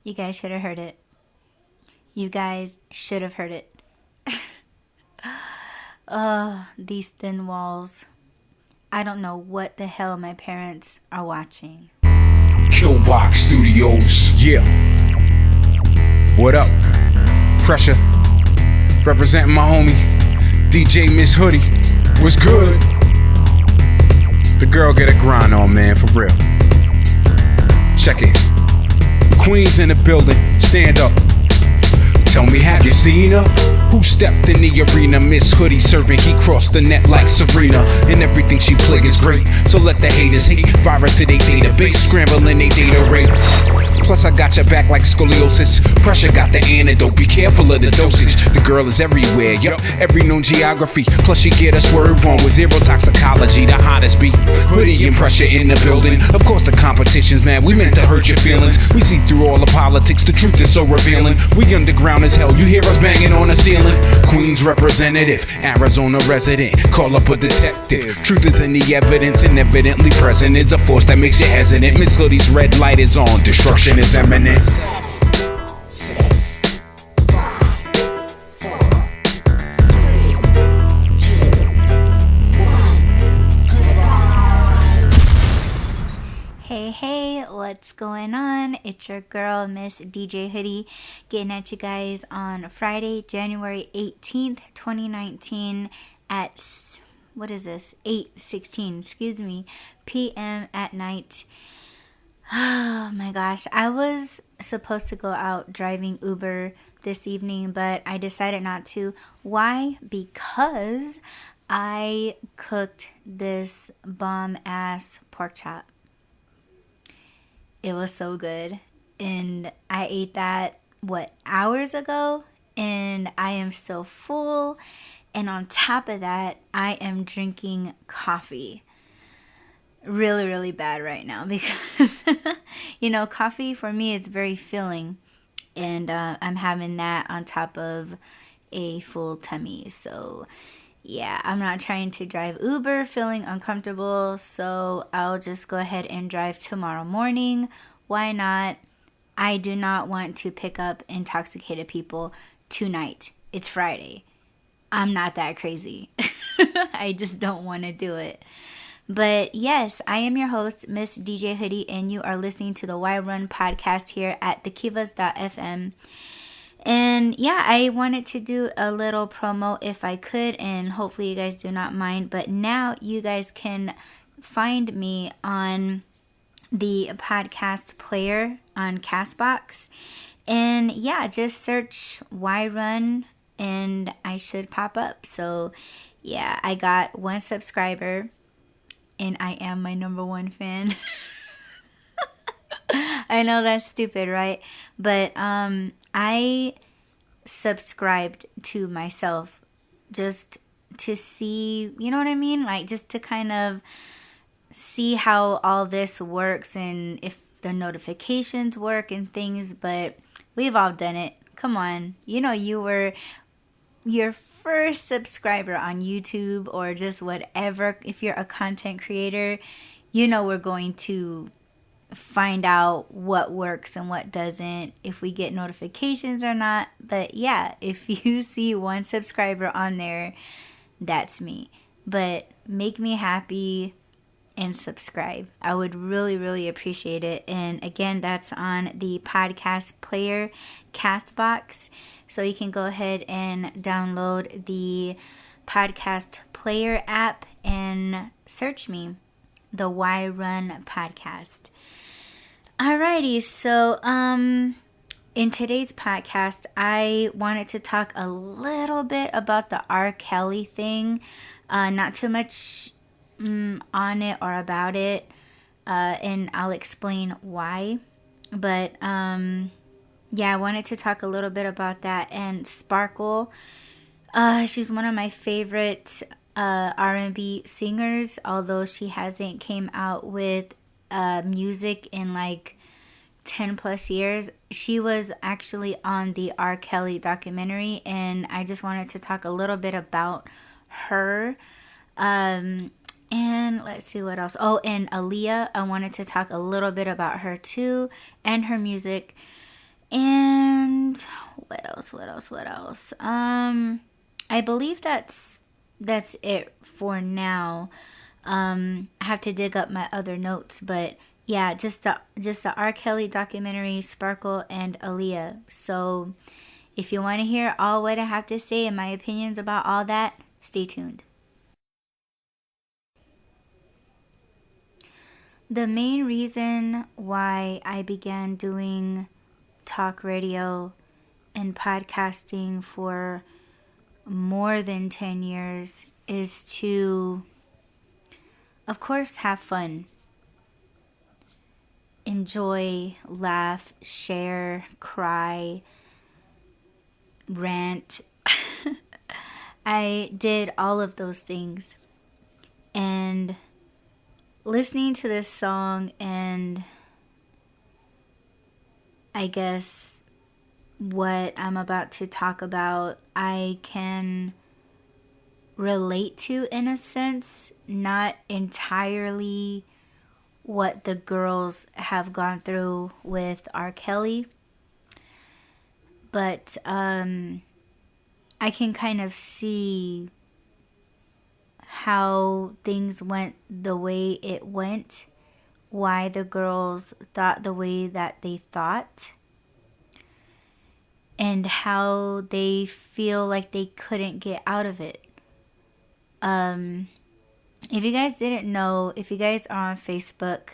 You guys should have heard it. You guys should have heard it. Oh, these thin walls. I don't know what the hell my parents are watching. Killbox Studios. Yeah. What up? Pressure. Representing my homie, DJ Miss Hoodie. What's good? The girl get a grind on, man, for real. Check it. Queens in the building. Stand up. Tell me, have you seen her? Who stepped in the arena? Miss Hoodie serving, he crossed the net like Serena. And everything she play is great, so let the haters hate. Virus to their database, scrambling they data rate. Plus I got your back like scoliosis. Pressure got the antidote, be careful of the dosage. The girl is everywhere, yup, every known geography. Plus she get a swerve on with zero toxicology. The hottest beat, Hoodie and Pressure in the building. Of course the competition's mad, we meant to hurt your feelings. We see through all the politics, the truth is so revealing. We underground as hell, you hear us banging on the ceiling. Queens representative, Arizona resident, call up a detective. Truth is in the evidence and evidently present is a force that makes you hesitant. Miss Hoodie's red light is on, destruction is imminent. 6, 5, 4, 3, 2, 1. Goodbye. Hey, what's going on? It's your girl, Miss DJ Hoodie, getting at you guys on Friday, January 18th, 2019 at, what is this? 8:16, p.m. at night. Oh my gosh, I was supposed to go out driving Uber this evening, but I decided not to. Why? Because I cooked this bomb ass pork chop. It was so good. And I ate that, hours ago? And I am so full. And on top of that, I am drinking coffee. Really, really bad right now because, coffee for me is very filling. And I'm having that on top of a full tummy. So, yeah, I'm not trying to drive Uber, feeling uncomfortable. So I'll just go ahead and drive tomorrow morning. Why not? I do not want to pick up intoxicated people tonight. It's Friday. I'm not that crazy. I just don't want to do it. But yes, I am your host, Miss DJ Hoodie, and you are listening to the Why Run podcast here at thekivas.fm. And yeah, I wanted to do a little promo if I could, and hopefully you guys do not mind. But now you guys can find me on the podcast player on Castbox. And yeah, just search Why Run and I should pop up. So yeah, I got 1 subscriber and I am my number 1 fan. I know that's stupid, right? But I subscribed to myself just to see, you know what I mean? Like just to kind of see how all this works and if the notifications work and things. But we've all done it. Come on. You were your first subscriber on YouTube or just whatever. If you're a content creator, we're going to find out what works and what doesn't, if we get notifications or not. But yeah, if you see 1 subscriber on there, that's me. But make me happy and subscribe. I would really, really appreciate it. And again, that's on the podcast player Castbox. So you can go ahead and download the podcast player app and search me, the Why Run podcast. Alrighty, so in today's podcast, I wanted to talk a little bit about the R. Kelly thing. Not too much on it or about it, and I'll explain why. But yeah, I wanted to talk a little bit about that. And Sparkle, she's one of my favorite R&B singers, although she hasn't came out with music in like 10 plus years. She was actually on the R. Kelly documentary, and I just wanted to talk a little bit about her. And let's see what else. Oh, and Aaliyah, I wanted to talk a little bit about her too and her music. And what else? What else? What else? I believe that's it for now. I have to dig up my other notes, but yeah, just the R. Kelly documentary, Sparkle and Aaliyah. So if you want to hear all what I have to say and my opinions about all that, stay tuned. The main reason why I began doing talk radio and podcasting for more than 10 years is to, of course, have fun, enjoy, laugh, share, cry, rant. I did all of those things. And listening to this song and I guess what I'm about to talk about, I can relate to in a sense, not entirely what the girls have gone through with R. Kelly, but I can kind of see how things went the way it went, why the girls thought the way that they thought, and how they feel like they couldn't get out of it. If you guys didn't know, if you guys are on Facebook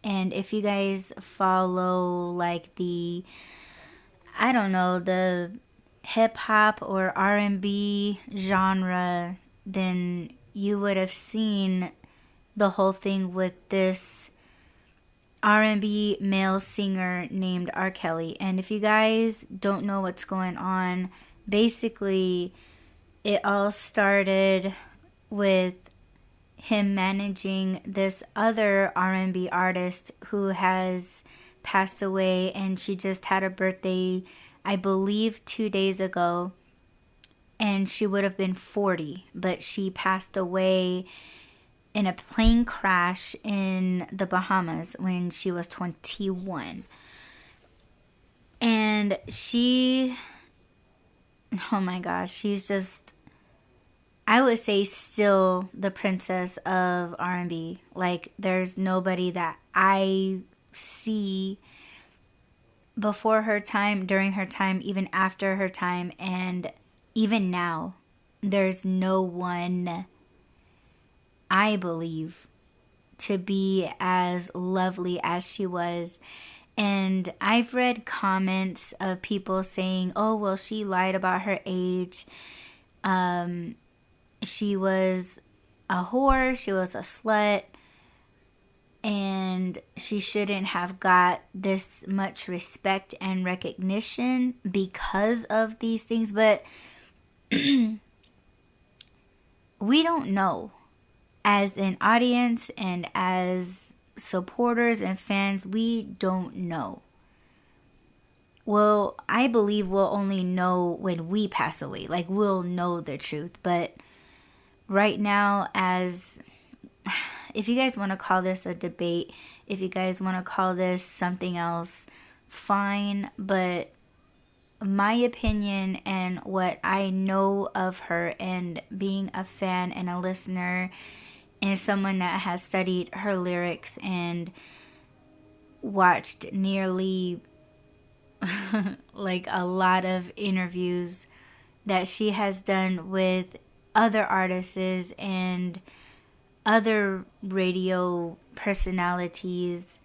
and if you guys follow like the, I don't know, the hip hop or R&B genre, then you would have seen the whole thing with this R&B male singer named R. Kelly. And if you guys don't know what's going on, basically it all started with him managing this other R&B artist who has passed away, and she just had a birthday, I believe 2 days ago, and she would have been 40, but she passed away in a plane crash in the Bahamas when she was 21. And she, oh my gosh, she's just, I would say, still the princess of R&B. Like, there's nobody that I see before her time, during her time, even after her time, and even now. There's no one, I believe, to be as lovely as she was. And I've read comments of people saying, oh, well, she lied about her age. She was a whore, she was a slut, and she shouldn't have got this much respect and recognition because of these things. But we don't know. As an audience and as supporters and fans, we don't know. Well, I believe we'll only know when we pass away. Like, we'll know the truth. But right now, as if you guys want to call this a debate, if you guys want to call this something else, fine. But my opinion and what I know of her, and being a fan and a listener and someone that has studied her lyrics and watched nearly like a lot of interviews that she has done with other artists and other radio personalities,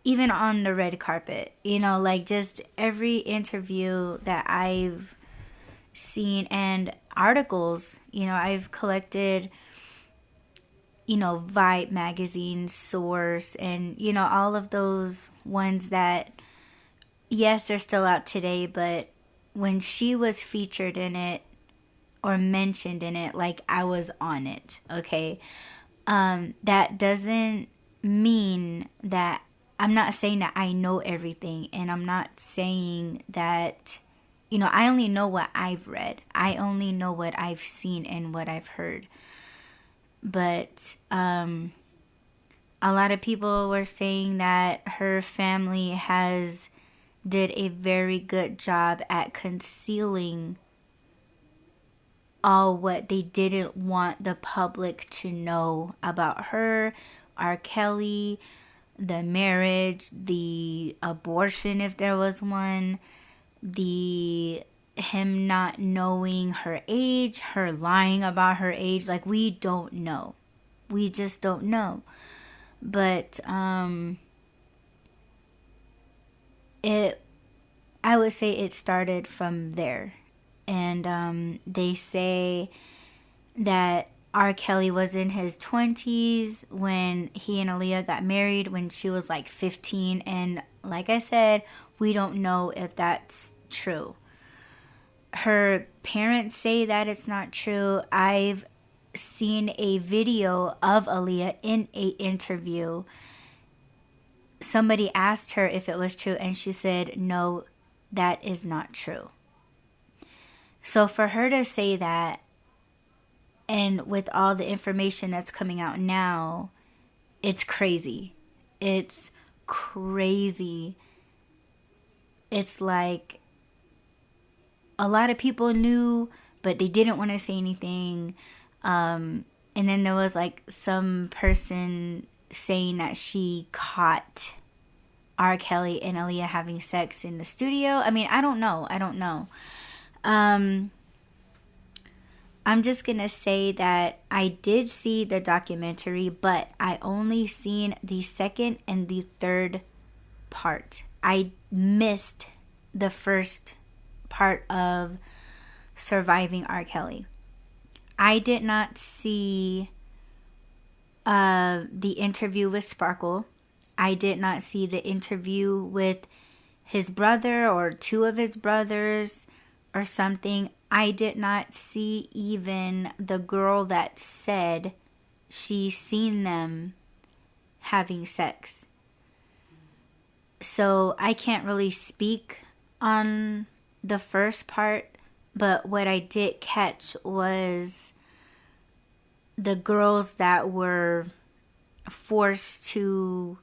even on the red carpet, like just every interview that I've seen and articles, I've collected, Vibe magazine, Source, and all of those ones that, yes, they're still out today, but when she was featured in it or mentioned in it, like, I was on it, okay? That doesn't mean that, I'm not saying that I know everything, and I'm not saying that, I only know what I've read. I only know what I've seen and what I've heard. But a lot of people were saying that her family has did a very good job at concealing all what they didn't want the public to know about her, R. Kelly, the marriage, the abortion if there was one, the him not knowing her age, her lying about her age. Like, we don't know. We just don't know. But I would say it started from there. And they say that R. Kelly was in his 20s when he and Aaliyah got married when she was like 15. And like I said, we don't know if that's true. Her parents say that it's not true. I've seen a video of Aaliyah in a interview. Somebody asked her if it was true, and she said, no, that is not true. So for her to say that, and with all the information that's coming out now, it's crazy. It's crazy. It's like a lot of people knew, but they didn't want to say anything. And then there was like some person saying that she caught R. Kelly and Aaliyah having sex in the studio. I mean, I don't know. I'm just gonna say that I did see the documentary, but I only seen the second and the third part. I missed the first part of Surviving R. Kelly. I did not see the interview with Sparkle. I did not see the interview with his brother or two of his brothers or something. I did not see even the girl that said she seen them having sex. So I can't really speak on the first part, but what I did catch was the girls that were forced to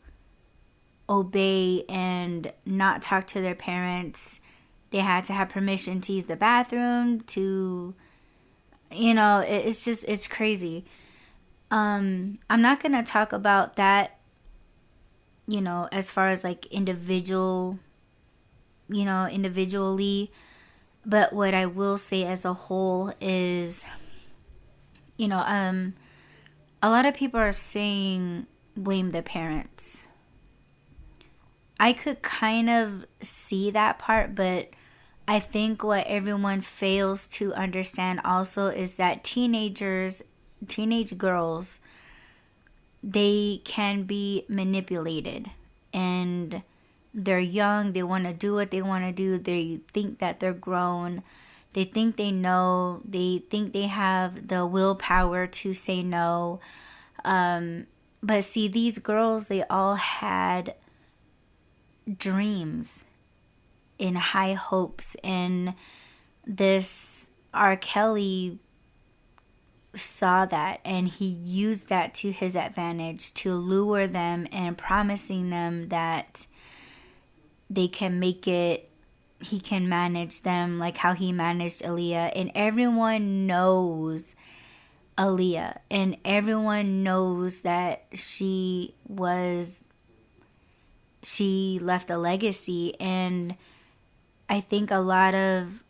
obey and not talk to their parents. They had to have permission to use the bathroom, to, it's crazy. I'm not going to talk about that, as far as like individually, but what I will say as a whole is, a lot of people are saying blame the parents. I could kind of see that part, but I think what everyone fails to understand also is that teenage girls, they can be manipulated, and they're young, they want to do what they want to do, they think that they're grown, they think they know, they think they have the willpower to say no. But see, these girls, they all had dreams and high hopes, and this R. Kelly saw that, and he used that to his advantage to lure them and promising them that they can make it, he can manage them like how he managed Aaliyah. And everyone knows Aaliyah, and everyone knows that she left a legacy. And I think a lot of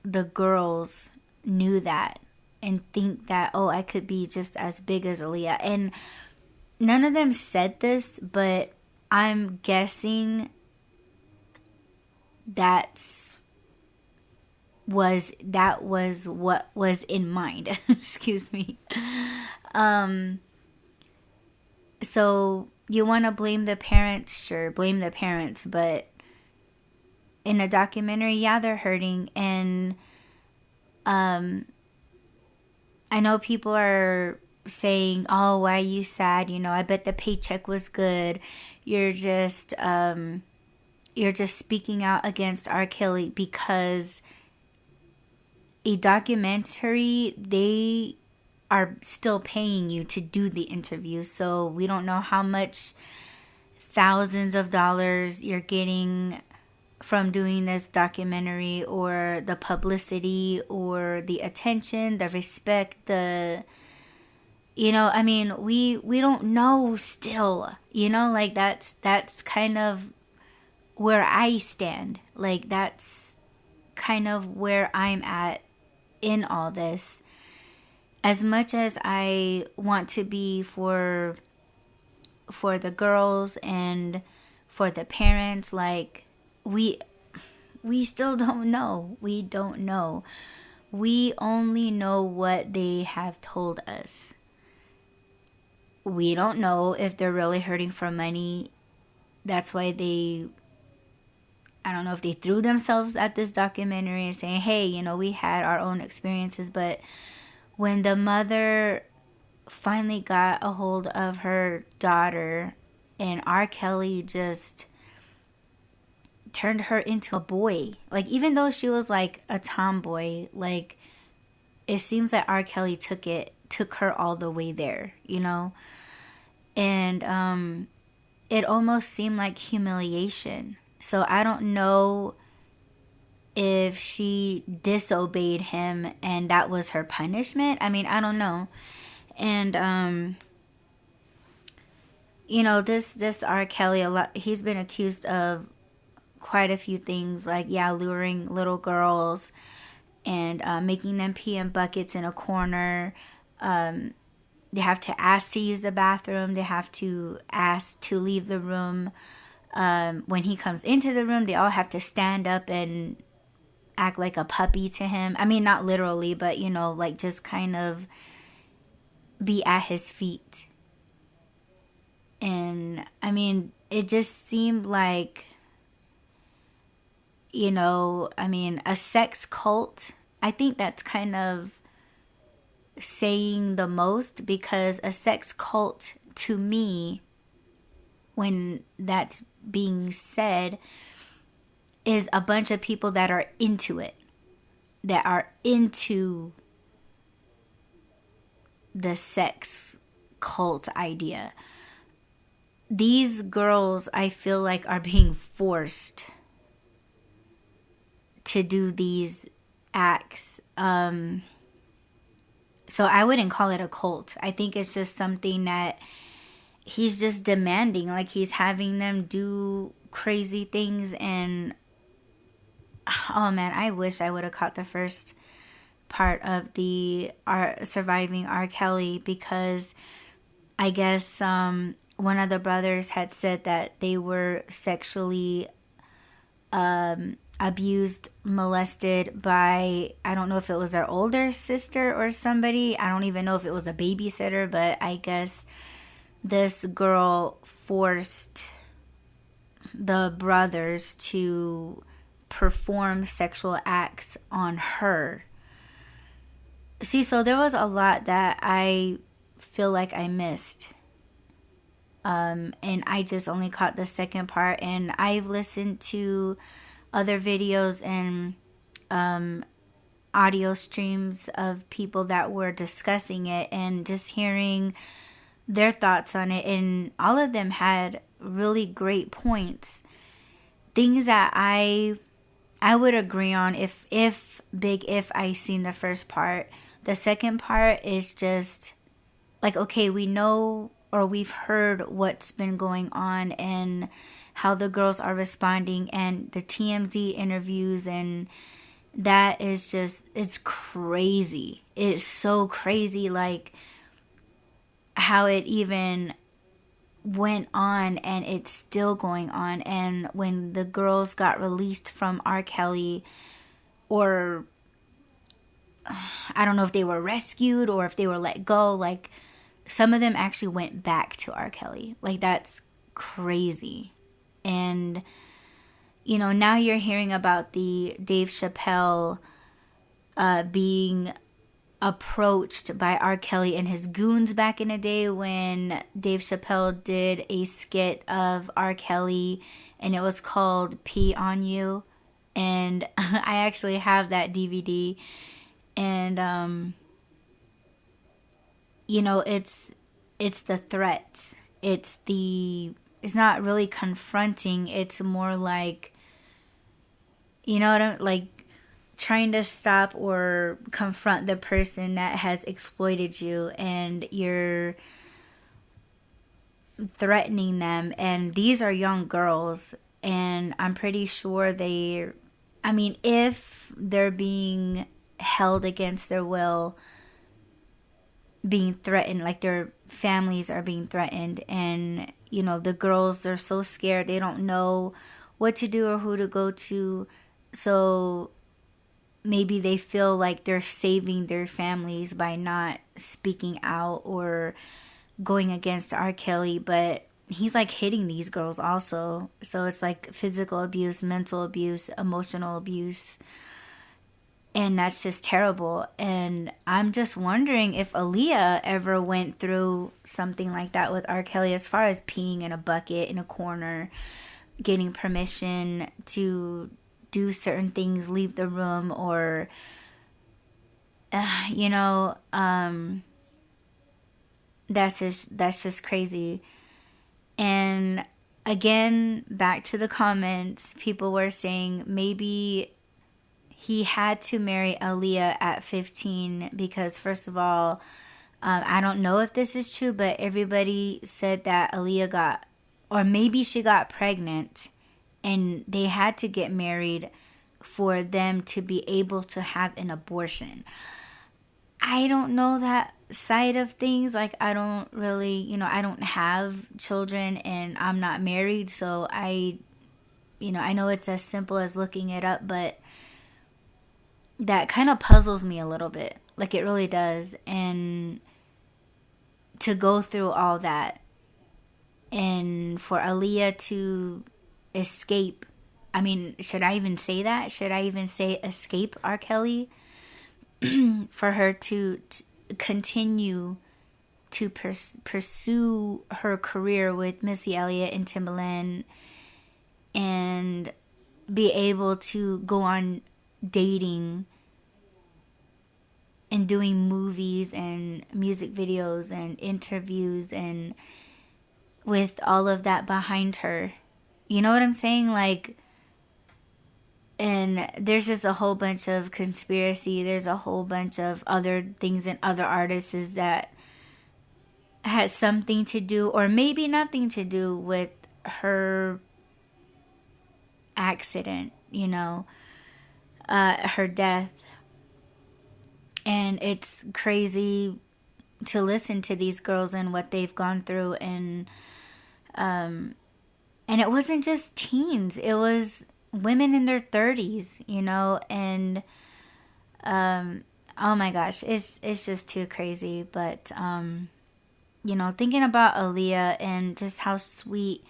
the girls knew that and think that, oh, I could be just as big as Aaliyah. And none of them said this, but I'm guessing that was what was in mind. Excuse me. So you want to blame the parents? Sure, blame the parents, but in a documentary, yeah, they're hurting. And I know people are saying, oh, why are you sad? I bet the paycheck was good. You're just speaking out against R. Kelly because a documentary, they are still paying you to do the interview. So we don't know how much thousands of dollars you're getting from doing this documentary, or the publicity, or the attention, the respect, the, I mean, we don't know still, like that's kind of where I stand. Like that's kind of where I'm at in all this. As much as I want to be for the girls and for the parents, like we still don't know. We don't know. We only know what they have told us. We don't know if they're really hurting for money. That's why I don't know if they threw themselves at this documentary and saying, hey, we had our own experiences. But when the mother finally got a hold of her daughter, and R. Kelly just turned her into a boy. Like, even though she was like a tomboy, like, it seems that R. Kelly took her all the way there, And it almost seemed like humiliation. So I don't know if she disobeyed him and that was her punishment. I mean, I don't know. And this R. Kelly, he's been accused of quite a few things, like luring little girls and making them pee in buckets in a corner. They have to ask to use the bathroom. They have to ask to leave the room. When he comes into the room, they all have to stand up and act like a puppy to him. I mean, not literally, but like just kind of be at his feet. And I mean, it just seemed like, a sex cult. I think that's kind of saying the most, because a sex cult, to me, when that's being said, is a bunch of people that are into it, that are into the sex cult idea. These girls, I feel like, are being forced to do these acts. So I wouldn't call it a cult. I think it's just something that he's just demanding. Like, he's having them do crazy things. And oh man, I wish I would have caught the first part of the surviving R. Kelly, because I guess one of the brothers had said that they were sexually abused, molested by, I don't know if it was their older sister or somebody. I don't even know if it was a babysitter, but I guess this girl forced the brothers to perform sexual acts on her. See, so there was a lot that I feel like I missed. And I just only caught the second part, and I've listened to other videos and audio streams of people that were discussing it, and just hearing their thoughts on it, and all of them had really great points, things that I would agree on if I seen the first part. The second part is just like, okay, we know, or we've heard what's been going on and how the girls are responding, and the TMZ interviews, and that is just, it's crazy. It's so crazy, like how it even went on, and it's still going on. And when the girls got released from R. Kelly, or I don't know if they were rescued or if they were let go, like some of them actually went back to R. Kelly. Like, that's crazy. And now you're hearing about the Dave Chappelle being approached by R. Kelly and his goons back in the day, when Dave Chappelle did a skit of R. Kelly, and it was called Pee on You. And I actually have that DVD. And it's the threats. It's not really confronting. It's more like, what I'm like, trying to stop or confront the person that has exploited you, and you're threatening them. And these are young girls, and I'm pretty sure if they're being held against their will, being threatened, like their families are being threatened, and the girls, they're so scared, they don't know what to do or who to go to. So maybe they feel like they're saving their families by not speaking out or going against R. Kelly, but he's like hitting these girls also. So it's like physical abuse, mental abuse, emotional abuse. And that's just terrible. And I'm just wondering if Aaliyah ever went through something like that with R. Kelly, as far as peeing in a bucket in a corner, getting permission to do certain things, leave the room, or, you know, that's just crazy. And again, back to the comments, people were saying maybe he had to marry Aaliyah at 15 because, first of all, I don't know if this is true, but everybody said that Aaliyah got, or maybe she got pregnant, and they had to get married for them to be able to have an abortion. I don't know that side of things. Like, I don't really, I don't have children and I'm not married. So I know it's as simple as looking it up, but that kind of puzzles me a little bit. Like, it really does. And to go through all that, and for Aaliyah to escape. I mean, should I even say that? Should I even say escape R. Kelly? For her to continue to pursue her career with Missy Elliott and Timbaland, and be able to go on dating and doing movies and music videos and interviews, and with all of that behind her. You know what I'm saying? Like, and there's just a whole bunch of conspiracy. There's a whole bunch of other things and other artists that has something to do, or maybe nothing to do, with her accident, her death. And it's crazy to listen to these girls and what they've gone through. And it wasn't just teens. It was women in their 30s, and oh my gosh, it's just too crazy. But thinking about Aaliyah and just how sweet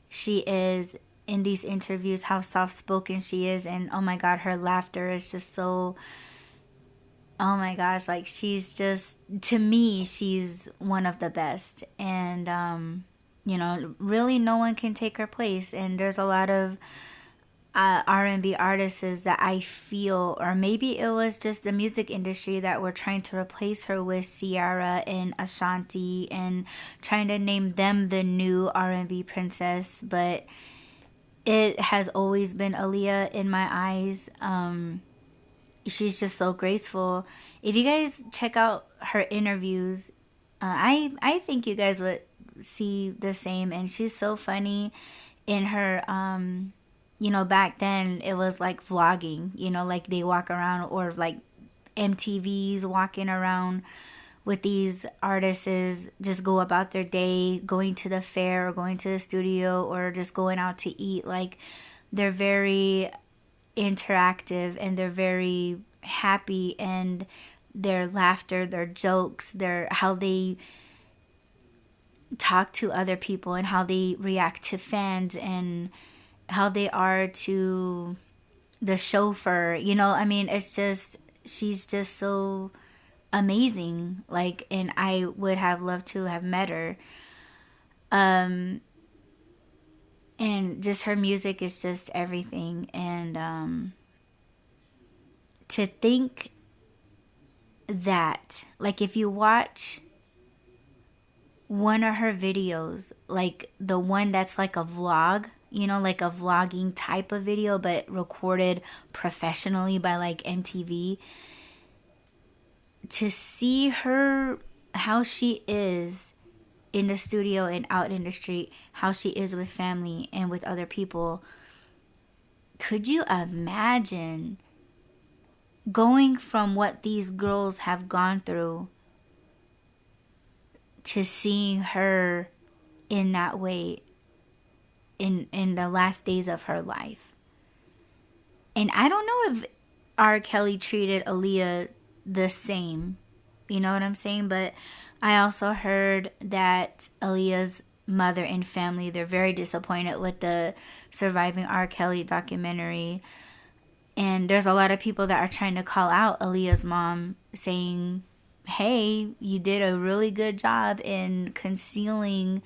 she is in these interviews, how soft spoken she is, and oh my god, her laughter is just so, oh my gosh, like, she's just, to me, she's one of the best. And really no one can take her place. And there's a lot of R&B artists that I feel, or maybe it was just the music industry, that were trying to replace her with Ciara and Ashanti, and trying to name them the new R&B princess. But it has always been Aaliyah in my eyes. She's just so graceful. If you guys check out her interviews, I think you guys would see the same. And she's so funny in her, back then it was like vlogging, like they walk around, or like MTV's walking around with these artists, just go about their day, going to the fair or going to the studio or just going out to eat. Like, they're very interactive, and they're very happy, and their laughter, their jokes, how they talk to other people, and how they react to fans, and how they are to the chauffeur. It's just, she's just so amazing. Like, and I would have loved to have met her. And just her music is just everything. And to think that, like, if you watch one of her videos, like the one that's like a vlog, you know, like a vlogging type of video, but recorded professionally by like MTV, to see her, how she is in the studio and out in the street, how she is with family and with other people. Could you imagine going from what these girls have gone through to seeing her in that way in the last days of her life? And I don't know if R. Kelly treated Aaliyah the same. You know what I'm saying? But I also heard that Aaliyah's mother and family, they're very disappointed with the Surviving R. Kelly documentary. And there's a lot of people that are trying to call out Aaliyah's mom, saying, hey, you did a really good job in concealing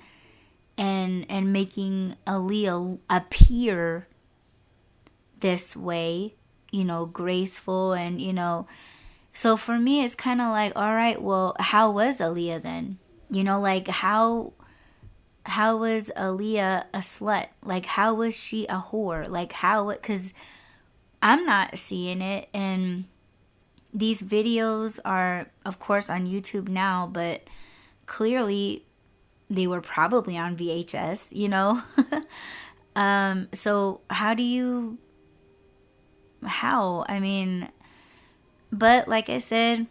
and making Aaliyah appear this way, you know, graceful. And, you know, so for me, it's kind of like, all right, well, how was Aaliyah then? You know, like, how was Aaliyah a slut? Like, how was she a whore? Like, how, because I'm not seeing it. And these videos are, of course, on YouTube now, but clearly they were probably on VHS, you know? So I mean, but like I said,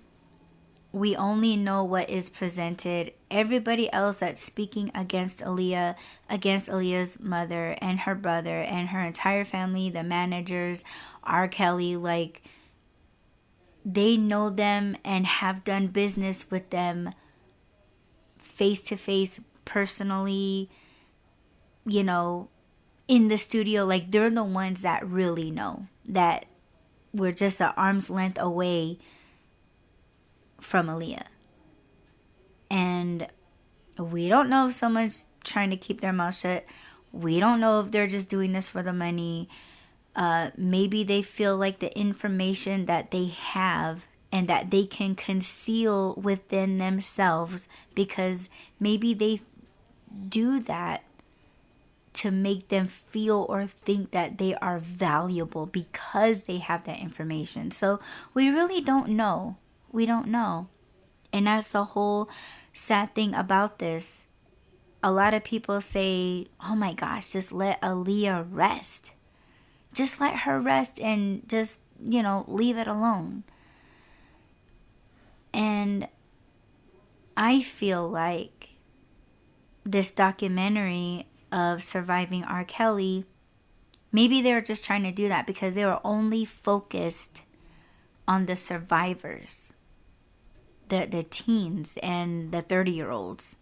we only know what is presented. Everybody else that's speaking against Aaliyah, against Aaliyah's mother and her brother and her entire family, the managers, R. Kelly, like, they know them and have done business with them face to face, personally, you know, in the studio. Like, they're the ones that really know, that we're just an arm's length away from Aaliyah. And we don't know if someone's trying to keep their mouth shut. We don't know if they're just doing this for the money. Maybe they feel like the information that they have and that they can conceal within themselves, because maybe they do that to make them feel or think that they are valuable because they have that information. So we really don't know. We don't know. And that's the whole sad thing about this. A lot of people say, oh my gosh, just let Aaliyah rest. Just let her rest and just, you know, leave it alone. And I feel like this documentary of Surviving R. Kelly, maybe they were just trying to do that because they were only focused on the survivors, the teens and the 30-year-olds.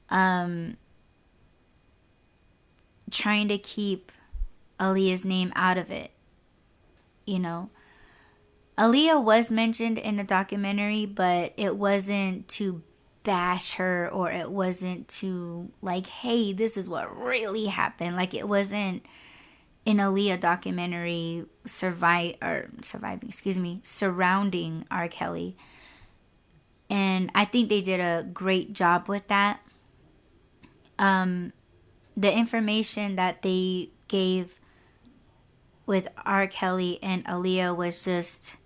Trying to keep Aaliyah's name out of it, you know. Aaliyah was mentioned in the documentary, but it wasn't to bash her, or it wasn't to like, hey, this is what really happened. Like, it wasn't an Aaliyah documentary surrounding R. Kelly. And I think they did a great job with that. The information that they gave with R. Kelly and Aaliyah was just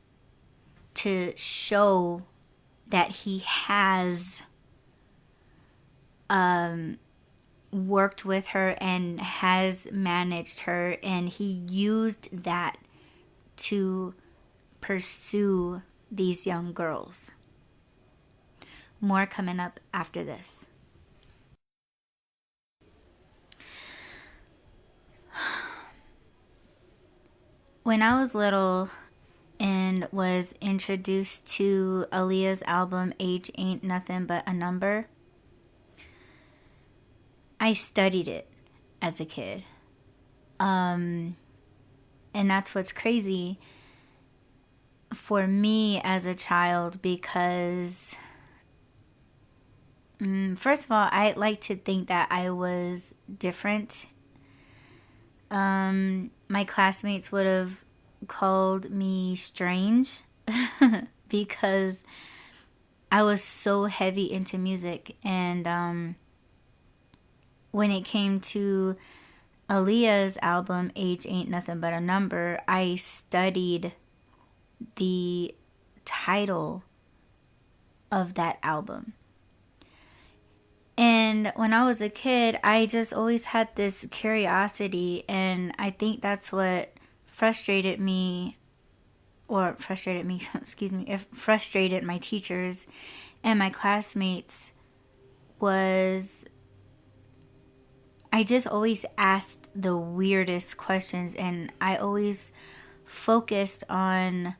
to show that he has worked with her and has managed her, and he used that to pursue these young girls. More coming up after this. When I was little and was introduced to Aaliyah's album Age Ain't Nothing But a Number, I studied it as a kid. And that's what's crazy for me as a child, because first of all, I like to think that I was different. My classmates would have called me strange because I was so heavy into music. And when it came to Aaliyah's album, Age Ain't Nothing But a Number, I studied the title of that album. And when I was a kid, I just always had this curiosity, and I think that's what frustrated me, excuse me, it frustrated my teachers and my classmates, was I just always asked the weirdest questions, and I always focused on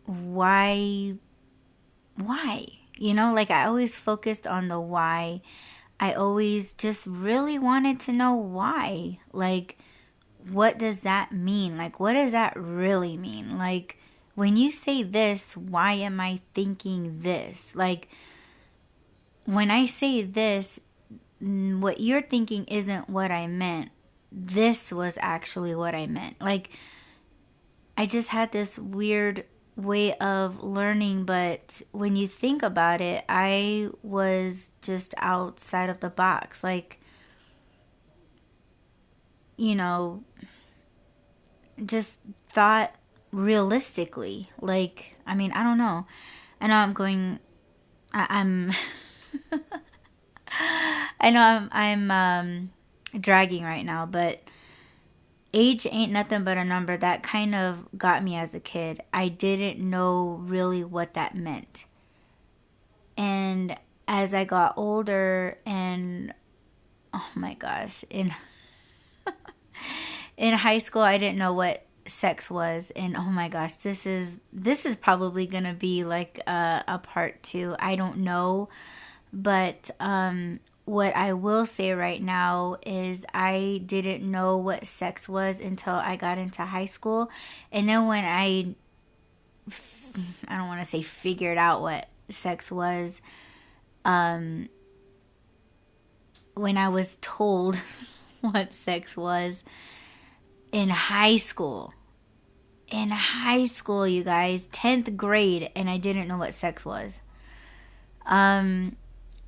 why, like I always focused on the why. I always just really wanted to know why. Like, what does that mean? Like, what does that really mean? Like, when you say this, why am I thinking this? Like, when I say this, what you're thinking isn't what I meant. This was actually what I meant. Like, I just had this weird way of learning, but when you think about it, I was just outside of the box. Like, just thought realistically. Like, I mean, I don't know. I know I'm I know I'm dragging right now, but age ain't nothing but a number. That kind of got me as a kid. I didn't know really what that meant. And as I got older, and oh my gosh, in high school I didn't know what sex was, and oh my gosh, this is probably gonna be like a part two. I don't know, but what I will say right now is I didn't know what sex was until I got into high school. And then when I don't want to say figured out what sex was, when I was told what sex was in high school, you guys, 10th grade, and I didn't know what sex was.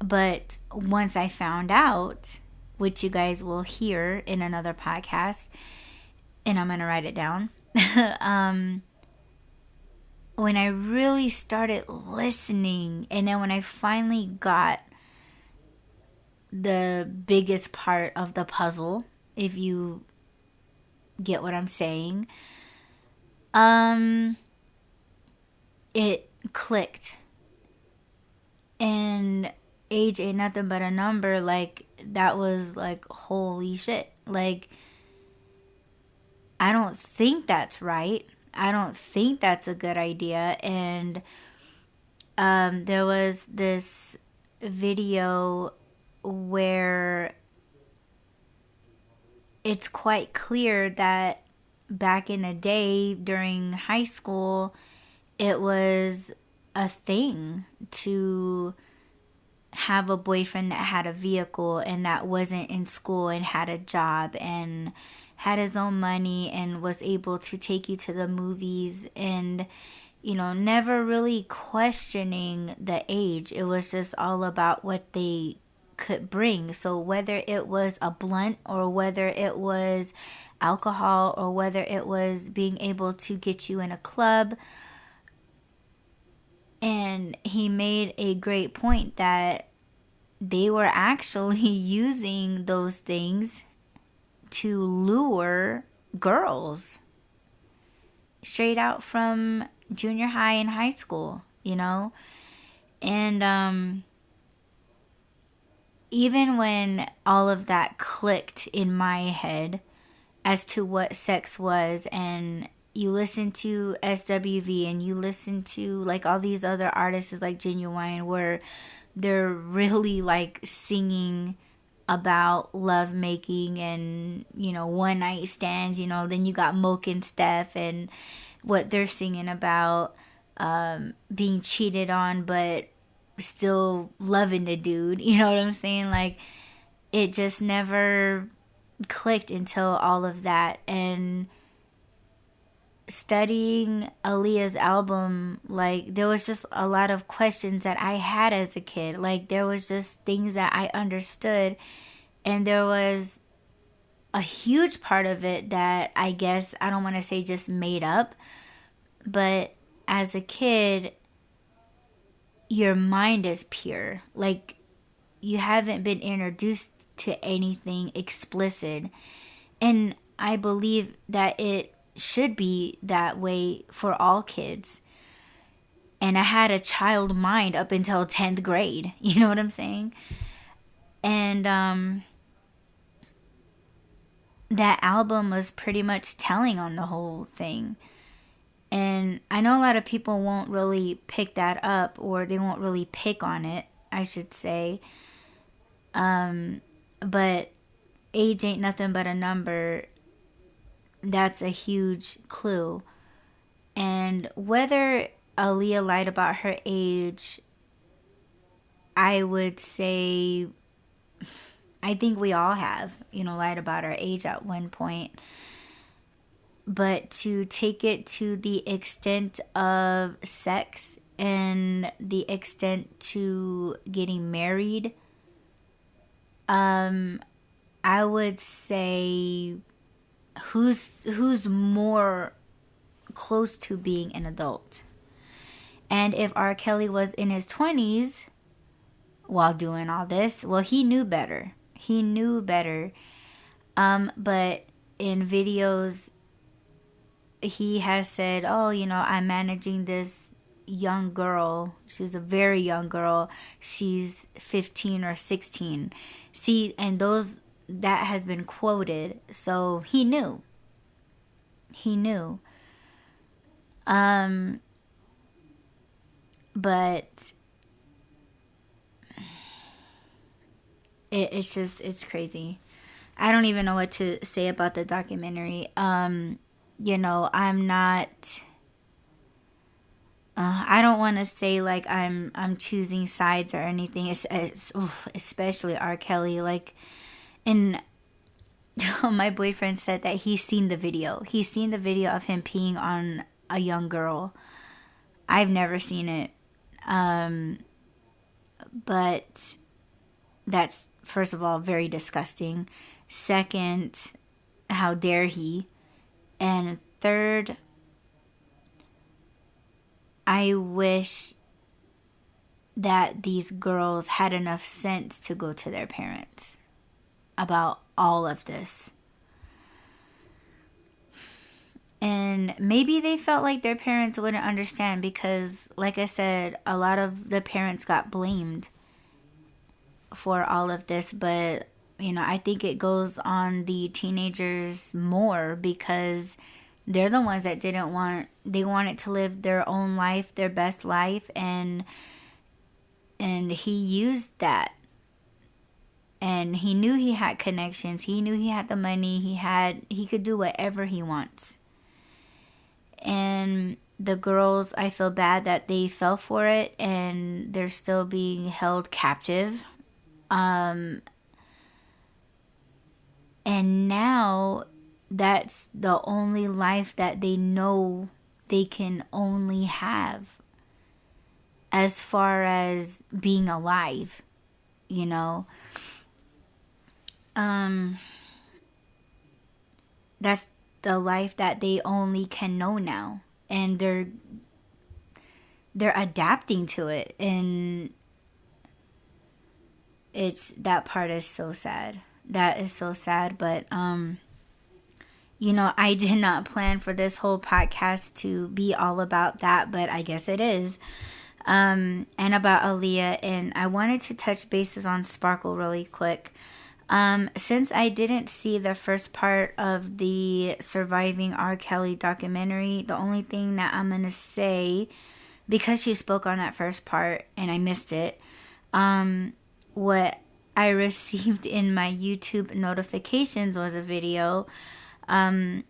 But once I found out, which you guys will hear in another podcast, and I'm going to write it down, when I really started listening, and then when I finally got the biggest part of the puzzle, if you get what I'm saying, it clicked. And age ain't nothing but a number. Like, that was like, holy shit. Like, I don't think that's right. I don't think that's a good idea. And there was this video where it's quite clear that back in the day during high school, it was a thing to have a boyfriend that had a vehicle and that wasn't in school and had a job and had his own money and was able to take you to the movies, and never really questioning the age. It was just all about what they could bring. So whether it was a blunt, or whether it was alcohol, or whether it was being able to get you in a club. And he made a great point that they were actually using those things to lure girls straight out from junior high and high school, And even when all of that clicked in my head as to what sex was, and you listen to SWV and you listen to like all these other artists like Genuine, where they're really like singing about love making and one night stands, then you got Moke and Steph, and what they're singing about, being cheated on but still loving the dude, you know what I'm saying? Like, it just never clicked until all of that. And studying Aaliyah's album, like there was just a lot of questions that I had as a kid. Like there was just things that I understood, and there was a huge part of it that I guess I don't want to say just made up, but as a kid, your mind is pure. Like you haven't been introduced to anything explicit, and I believe that it should be that way for all kids. And I had a child mind up until 10th grade. You know what I'm saying? And that album was pretty much telling on the whole thing. And I know a lot of people won't really pick that up, or they won't really pick on it, I should say. But age ain't nothing but a number. That's a huge clue. And whether Aaliyah lied about her age, I would say, I think we all have, lied about our age at one point. But to take it to the extent of sex and the extent to getting married, I would say who's more close to being an adult. And if R. Kelly was in his 20s while doing all this, well, he knew better. He knew better. But in videos, he has said, oh, I'm managing this young girl. She's a very young girl. She's 15 or 16. See, and that has been quoted. So he knew. He knew. But it's crazy. I don't even know what to say about the documentary. I'm not, I don't want to say like I'm choosing sides or anything. Especially R. Kelly. Like, and my boyfriend said that he's seen the video. He's seen the video of him peeing on a young girl. I've never seen it. But that's, first of all, very disgusting. Second, how dare he? And third, I wish that these girls had enough sense to go to their parents about all of this. And maybe they felt like their parents wouldn't understand because, like I said, a lot of the parents got blamed for all of this. But, I think it goes on the teenagers more because they're the ones that they wanted to live their own life, their best life. And he used that. And he knew he had connections. He knew he had the money. He could do whatever he wants. And the girls, I feel bad that they fell for it and they're still being held captive. And now that's the only life that they know they can only have as far as being alive, That's the life that they only can know now, and they're adapting to it, and that part is so sad. That is so sad. But I did not plan for this whole podcast to be all about that, but I guess it is. And about Aaliyah, and I wanted to touch bases on Sparkle really quick. Since I didn't see the first part of the Surviving R. Kelly documentary, the only thing that I'm going to say, because she spoke on that first part and I missed it, what I received in my YouTube notifications was a video, and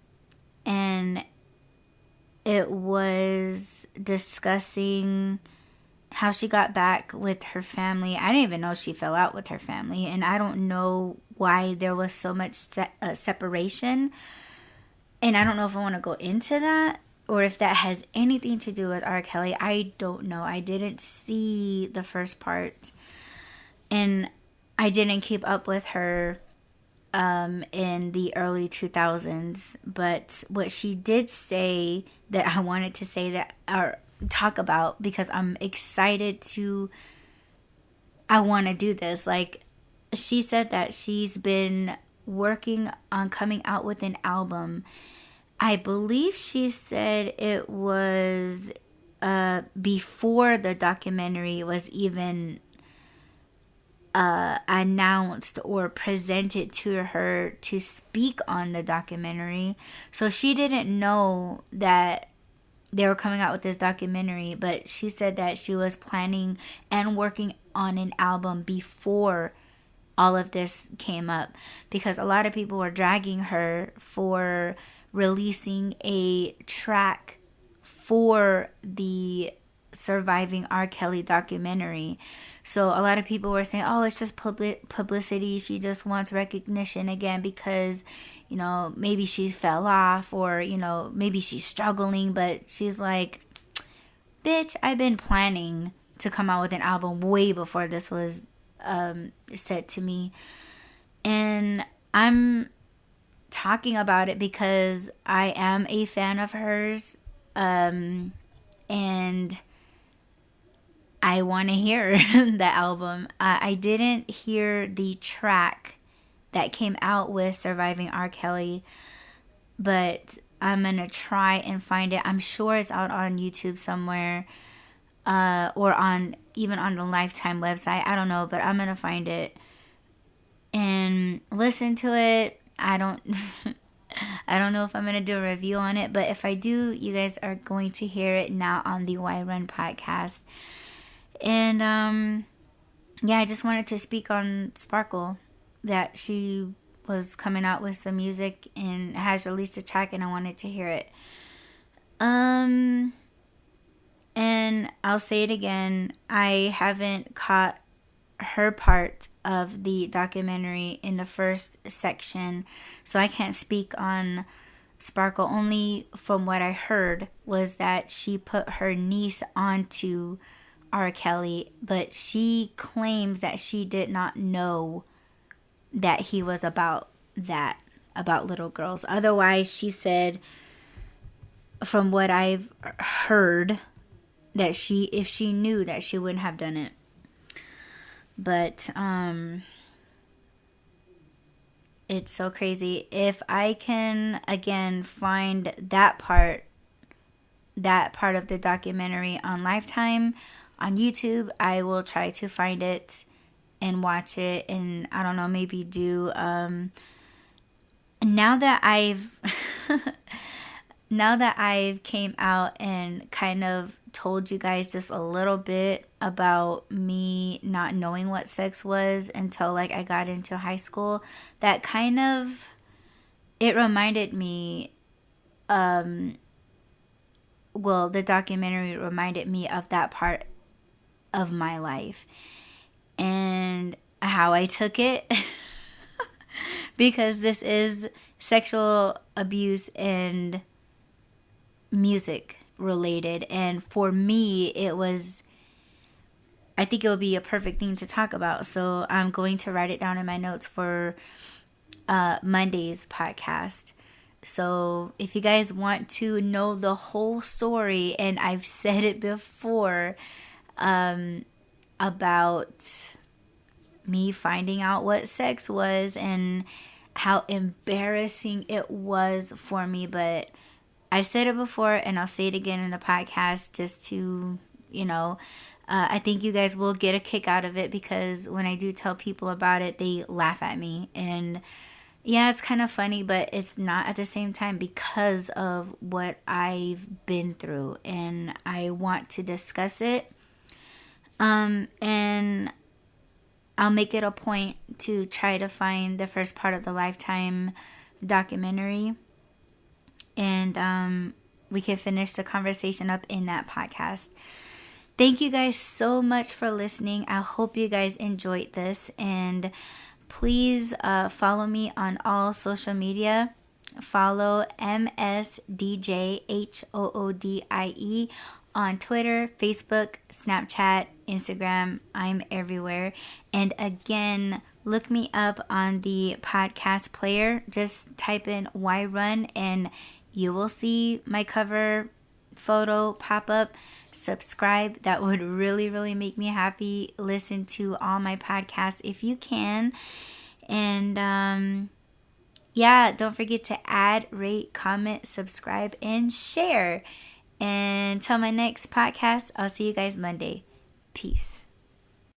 it was discussing how she got back with her family. I didn't even know she fell out with her family, and I don't know why there was so much separation, and I don't know if I want to go into that, or if that has anything to do with R. Kelly. I don't know. I didn't see the first part, and I didn't keep up with her in the early 2000s. But what she did say that I wanted to say that or talk about, because I'm excited to, I want to do this. Like, she said that she's been working on coming out with an album. I believe she said it was before the documentary was even announced or presented to her to speak on the documentary. So she didn't know that they were coming out with this documentary, but she said that she was planning and working on an album before all of this came up, because a lot of people were dragging her for releasing a track for the Surviving R. Kelly documentary. So a lot of people were saying, oh, it's just publicity. She just wants recognition again because, you know, maybe she fell off, or, you know, maybe she's struggling. But she's like, bitch, I've been planning to come out with an album way before this was said to me. And I'm talking about it because I am a fan of hers, and I want to hear the album. I didn't hear the track that came out with Surviving R. Kelly, but I'm gonna try and find it. I'm sure it's out on YouTube somewhere, or on even on the Lifetime website. I don't know, but I'm gonna find it and listen to it. I don't I don't know if I'm gonna do a review on it, but if I do, you guys are going to hear it now on the Why Run podcast. And yeah, I just wanted to speak on Sparkle, that she was coming out with some music and has released a track, and I wanted to hear it. And I'll say it again, I haven't caught her part of the documentary in the first section, so I can't speak on Sparkle. Only from what I heard was that she put her niece onto R. Kelly, but she claims that she did not know that he was about little girls. Otherwise, she said, from what I've heard, that if she knew, that she wouldn't have done it. But it's so crazy. If I can again find that part of the documentary on Lifetime on YouTube, I will try to find it and watch it, and I don't know, maybe do now that I've came out and kind of told you guys just a little bit about me not knowing what sex was until like I got into high school, that kind of, it reminded me, the documentary reminded me of that part of my life and how I took it because this is sexual abuse and music related, and for me I think it would be a perfect thing to talk about. So I'm going to write it down in my notes for Monday's podcast. So if you guys want to know the whole story, and I've said it before, about me finding out what sex was and how embarrassing it was for me, but I've said it before and I'll say it again in the podcast just to, I think you guys will get a kick out of it, because when I do tell people about it, they laugh at me. And yeah, it's kind of funny, but it's not at the same time, because of what I've been through, and I want to discuss it. And I'll make it a point to try to find the first part of the Lifetime documentary, and we can finish the conversation up in that podcast. Thank you guys so much for listening. I hope you guys enjoyed this, and please follow me on all social media. follow MSDJHOODIE on Twitter, Facebook, Snapchat, Instagram. I'm everywhere. And again, look me up on the podcast player. Just type in Why Run and you will see my cover photo pop up. Subscribe. That would really, really make me happy. Listen to all my podcasts if you can. And yeah, don't forget to add, rate, comment, subscribe, and share. And until my next podcast, I'll see you guys Monday. Peace.